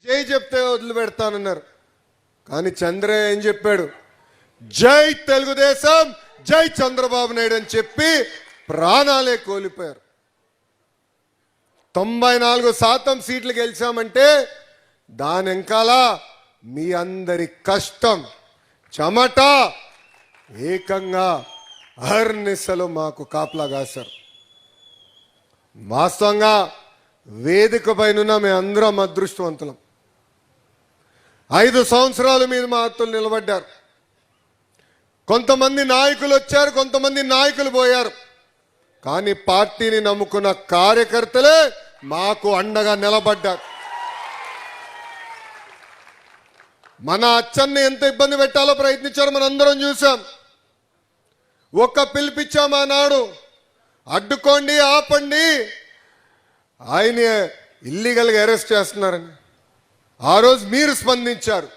జై చెప్తే వదిలిపెడతానన్నారు. కానీ చంద్రయ్య ఏం చెప్పాడు? జై తెలుగుదేశం, జై చంద్రబాబు నాయుడు అని చెప్పి ప్రాణాలే కోల్పోయారు. 94% సీట్లు గెలిచామంటే దాని వెనకాల మీ అందరి కష్టం, చెమట, ఏకంగా అహర్నిశలు మాకు కాపలా కాశారు. వాస్తవంగా వేదిక పైన మేము అందరం అదృష్టవంతులం. 5 సంవత్సరాల మీద మా అత్తలు నిలబడ్డారు. కొంతమంది నాయకులు వచ్చారు, కొంతమంది నాయకులు పోయారు. కానీ పార్టీని నమ్ముకున్న కార్యకర్తలే మాకు అండగా నిలబడ్డారు. మన అచ్చన్ని ఎంత ఇబ్బంది పెట్టాలో ప్రయత్నించారో మనందరం చూసాం. ఒక్క పిలిపించామా నాడు, అడ్డుకోండి, ఆపండి, ఆయన ఇల్లీగల్గా అరెస్ట్ చేస్తున్నారని. ఆ రోజు మీరు స్పందించారు.